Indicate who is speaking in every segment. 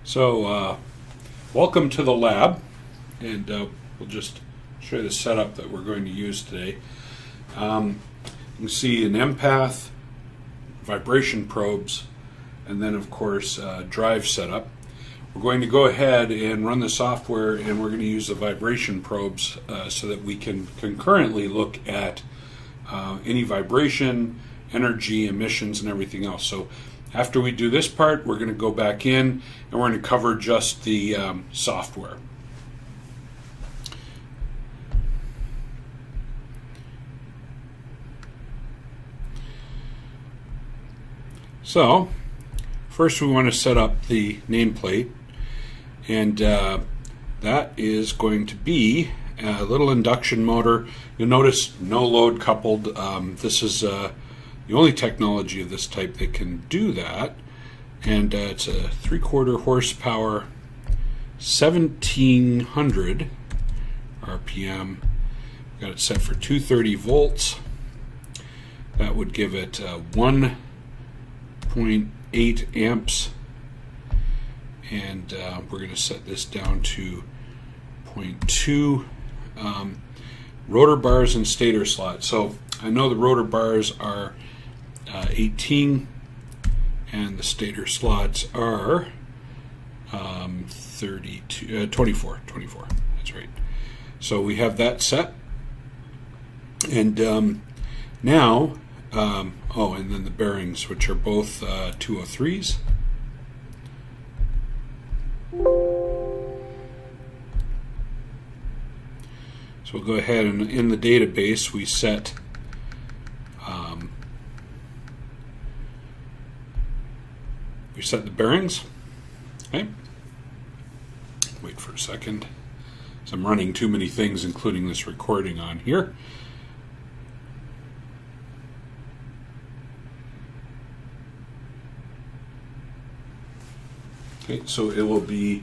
Speaker 1: So welcome to the lab, and we'll just show you the setup that we're going to use today. You can see an empath, vibration probes, and then of course drive setup. We're going to go ahead and run the software, and we're going to use the vibration probes so that we can concurrently look at any vibration, energy, emissions, and everything else. So after we do this part, we're going to go back in and we're going to cover just the software. So first we want to set up the nameplate, and that is going to be a little induction motor. You'll notice no load coupled. This is the only technology of this type that can do that, and it's a 3/4 horsepower, 1700 RPM. Got it set for 230 volts. That would give it 1.8 amps, and we're going to set this down to 0.2. Rotor bars and stator slots. So I know the rotor bars are 18 and the stator slots are 24. That's right. So we have that set, and now oh, and then the bearings, which are both 203s. So we'll go ahead and in the database we set the bearings. Okay. Wait for a second. So I'm running too many things, including this recording, on here. Okay, so it will be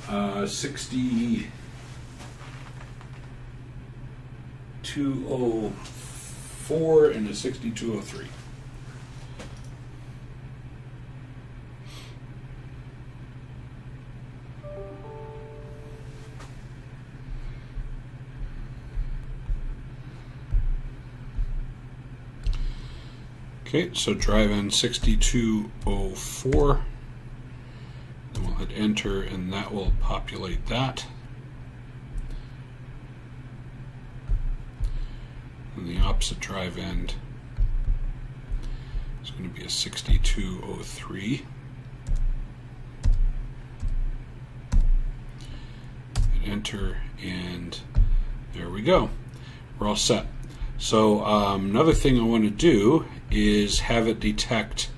Speaker 1: 6204 and a 6203. Okay, so drive in 6204. Then we'll hit enter, and that will populate that. And the opposite drive end is going to be a 6203. Hit enter, and there we go. We're all set. So another thing I want to do is have it detect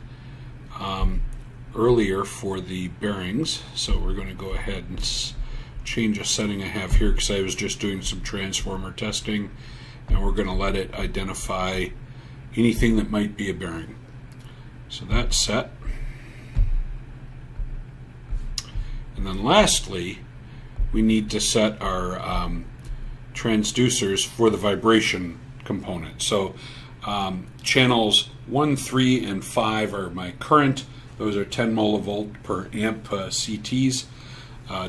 Speaker 1: earlier for the bearings. So we're going to go ahead and change a setting I have here, because I was just doing some transformer testing, and we're going to let it identify anything that might be a bearing. So that's set. And then lastly, we need to set our transducers for the vibration component. So channels 1, 3, and 5 are my current. Those are 10 millivolt per amp CTs.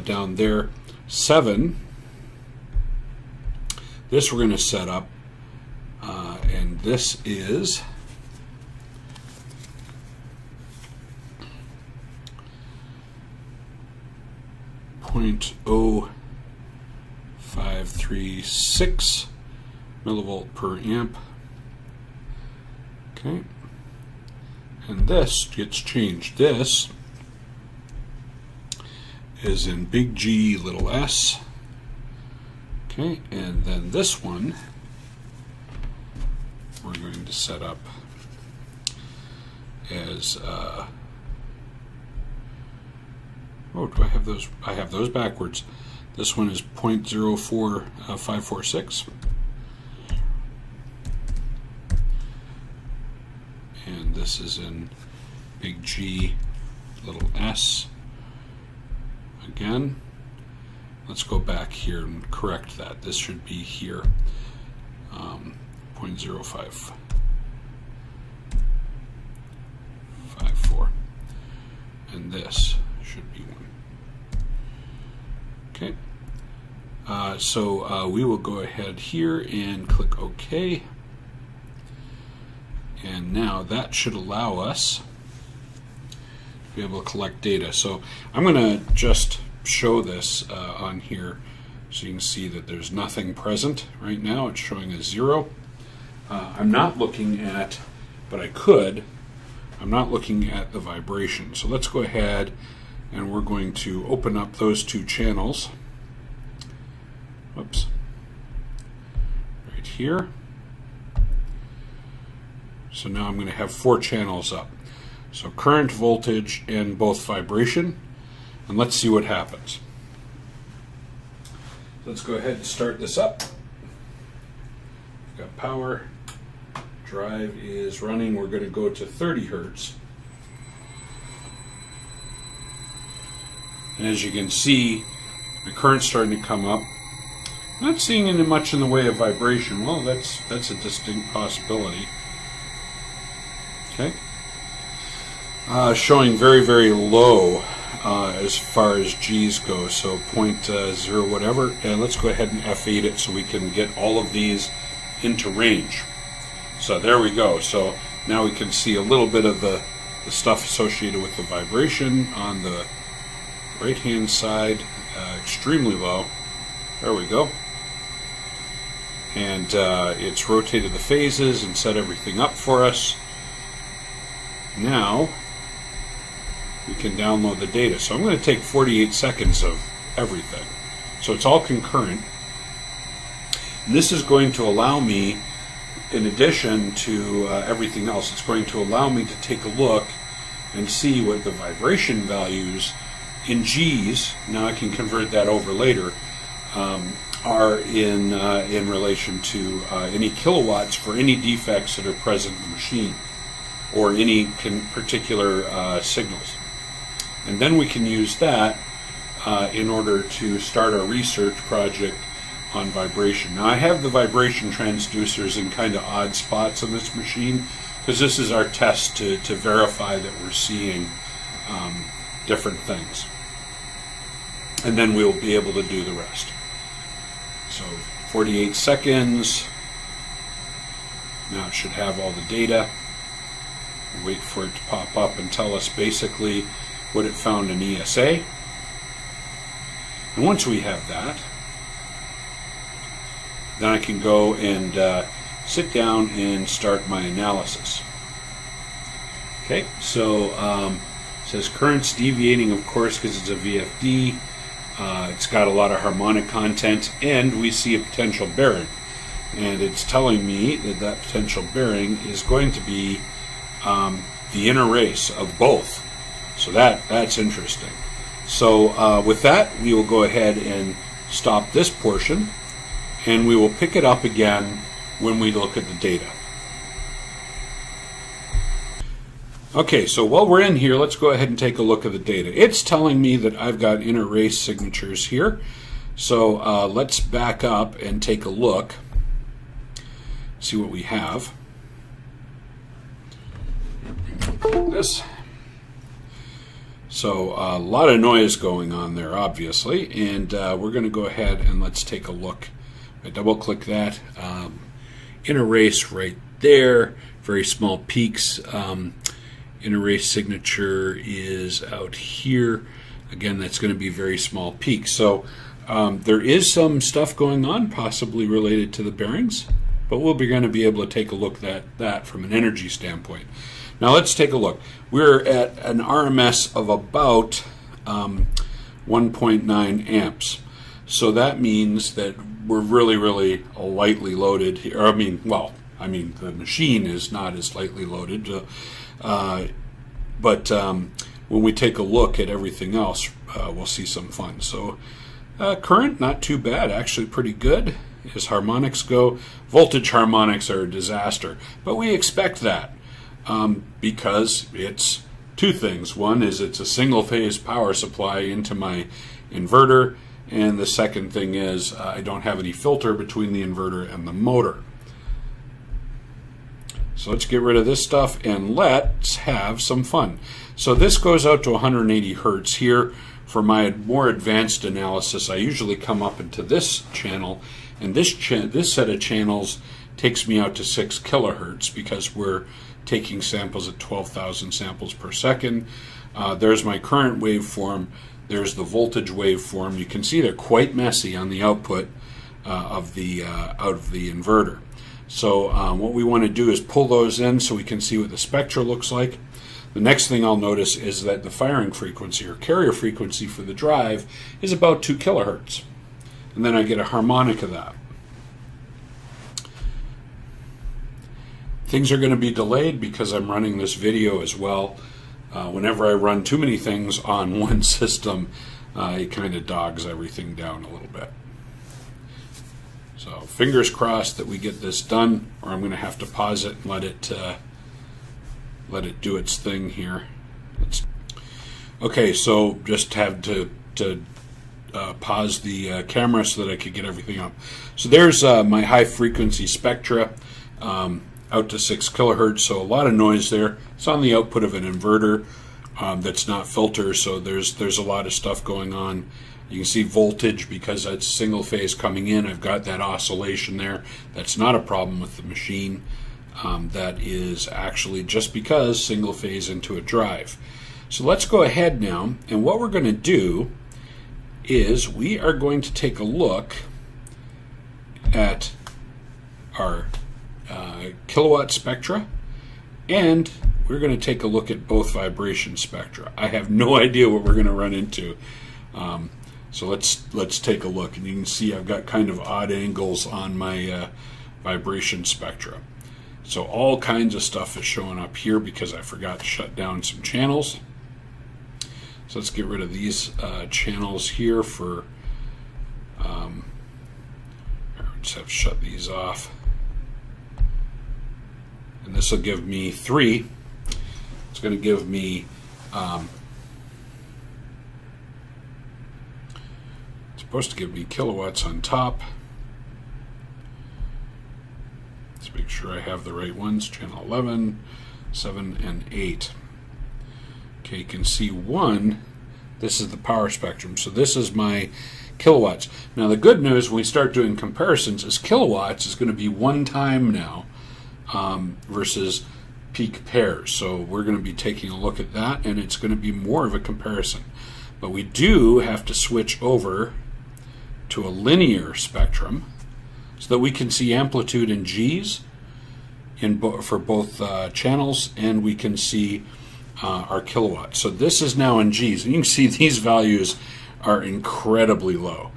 Speaker 1: Down there, 7. This we're going to set up, and this is .0536 millivolt per amp. Okay, and this gets changed. This is in big G, little s. Okay, and then this one we're going to set up as oh, do I have those? I have those backwards. This one is 0.04546. And this is in big G, little s. Again, let's go back here and correct that. This should be here, 0.0554. And this should be 1. Okay. So we will go ahead here and click OK. And now that should allow us to be able to collect data. So I'm going to just show this on here so you can see that there's nothing present right now. It's showing a 0. I'm not looking at, but I could, I'm not looking at the vibration. So let's go ahead and we're going to open up those two channels. Whoops. Right here. So now I'm going to have 4 channels up. So current, voltage, and both vibration. And let's see what happens. Let's go ahead and start this up. We've got power. Drive is running. We're going to go to 30 hertz. And as you can see, the current's starting to come up. Not seeing any much in the way of vibration. Well, that's a distinct possibility. Okay. Showing very, very low as far as G's go, so 0.0 whatever. And let's go ahead and F8 it so we can get all of these into range. So there we go. So now we can see a little bit of the stuff associated with the vibration on the right-hand side, extremely low. There we go. And it's rotated the phases and set everything up for us. Now we can download the data. So I'm going to take 48 seconds of everything. So it's all concurrent. And this is going to allow me, in addition to everything else, it's going to allow me to take a look and see what the vibration values in G's, now I can convert that over later, are in relation to any kilowatts for any defects that are present in the machine or any particular signals. And then we can use that in order to start our research project on vibration. Now I have the vibration transducers in kind of odd spots on this machine because this is our test to verify that we're seeing different things. And then we'll be able to do the rest. So 48 seconds. Now it should have all the data. Wait for it to pop up and tell us basically what it found in ESA. And once we have that, then I can go and sit down and start my analysis. Okay, so it says current's deviating, of course, because it's a VFD. It's got a lot of harmonic content, and we see a potential bearing. And it's telling me that that potential bearing is going to be the inner race of both. So that's interesting. So with that, we will go ahead and stop this portion, and we will pick it up again when we look at the data. Okay, so while we're in here, let's go ahead and take a look at the data. It's telling me that I've got inner race signatures here. So let's back up and take a look, see what we have. This. So a lot of noise going on there, obviously, and we're going to go ahead and let's take a look. I double-click that. Inner race right there, very small peaks. Inner race signature is out here. Again, that's going to be very small peaks. So there is some stuff going on, possibly related to the bearings, but we'll be going to be able to take a look at that from an energy standpoint. Now let's take a look. We're at an RMS of about 1.9 amps. So that means that we're really lightly loaded here. I mean, the machine is not as lightly loaded. But when we take a look at everything else, we'll see some fun. So current, not too bad, actually pretty good as harmonics go. Voltage harmonics are a disaster, but we expect that because it's two things. One is it's a single-phase power supply into my inverter, and the second thing is I don't have any filter between the inverter and the motor. So let's get rid of this stuff and let's have some fun. So this goes out to 180 hertz here. For my more advanced analysis, I usually come up into this channel, and this set of channels takes me out to 6 kilohertz because we're taking samples at 12,000 samples per second. There's my current waveform. There's the voltage waveform. You can see they're quite messy on the output of the inverter. So what we want to do is pull those in so we can see what the spectra looks like. The next thing I'll notice is that the firing frequency or carrier frequency for the drive is about 2 kilohertz. And then I get a harmonic of that. Things are going to be delayed because I'm running this video as well. Whenever I run too many things on one system, it kind of dogs everything down a little bit. So fingers crossed that we get this done, or I'm going to have to pause it and let it do its thing here. Okay, so just had to pause the camera so that I could get everything up. So there's my high frequency spectra out to 6 kilohertz, so a lot of noise there. It's on the output of an inverter that's not filtered, so there's a lot of stuff going on. You can see voltage because that's single phase coming in. I've got that oscillation there. That's not a problem with the machine. That is actually just because single phase into a drive. So let's go ahead now, and what we're going to do is we are going to take a look at our kilowatt spectra, and we're going to take a look at both vibration spectra. I have no idea what we're going to run into. So let's take a look, and you can see I've got kind of odd angles on my vibration spectra. So all kinds of stuff is showing up here because I forgot to shut down some channels. So let's get rid of these channels here for, let's have shut these off. And this will give me 3. It's going to give me, it's supposed to give me kilowatts on top. Let's make sure I have the right ones. Channel 11, 7, and 8. Okay, you can see 1. This is the power spectrum. So this is my kilowatts. Now the good news when we start doing comparisons is kilowatts is going to be 1 time now versus peak pairs. So we're going to be taking a look at that, and it's going to be more of a comparison. But we do have to switch over to a linear spectrum so that we can see amplitude in G's for both channels, and we can see our kilowatts. So this is now in G's, and you can see these values are incredibly low.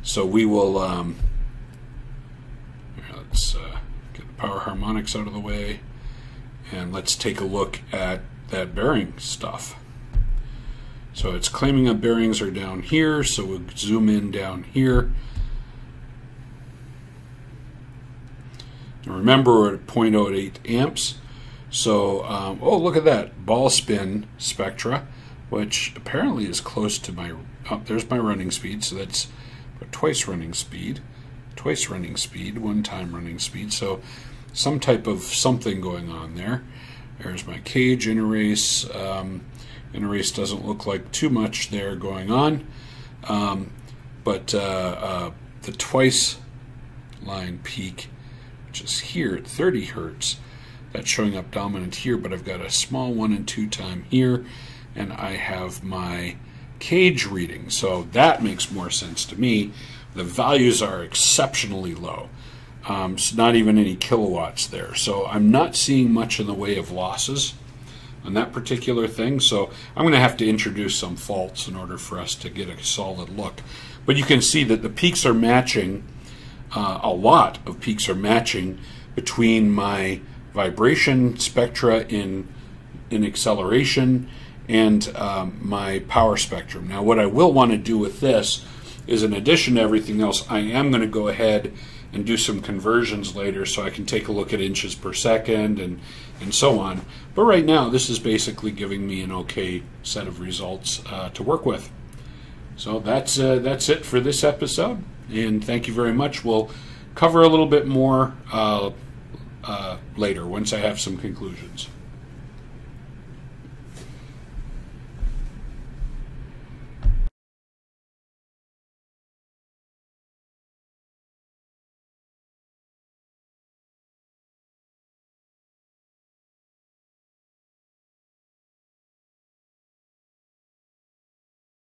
Speaker 1: So we will let's get the power harmonics out of the way, and let's take a look at that bearing stuff. So it's claiming that bearings are down here, so we'll zoom in down here. And remember, we're at 0.08 amps. So, oh, look at that ball spin spectra, which apparently is close to my, oh, there's my running speed, so that's twice running speed, 1 time running speed, so some type of something going on there. There's my cage interrace. Interrace doesn't look like too much there going on, but the twice line peak, which is here at 30 hertz, that's showing up dominant here, but I've got a small 1 and 2 time here, and I have my cage reading, so that makes more sense to me. The values are exceptionally low, so not even any kilowatts there, so I'm not seeing much in the way of losses on that particular thing. So I'm going to have to introduce some faults in order for us to get a solid look. But you can see that the peaks are matching, a lot of peaks are matching between my vibration spectra in acceleration and my power spectrum. Now what I will want to do with this is, in addition to everything else, I am going to go ahead and do some conversions later so I can take a look at inches per second and so on. But right now this is basically giving me an okay set of results to work with. So that's it for this episode, and thank you very much. We'll cover a little bit more later once I have some conclusions.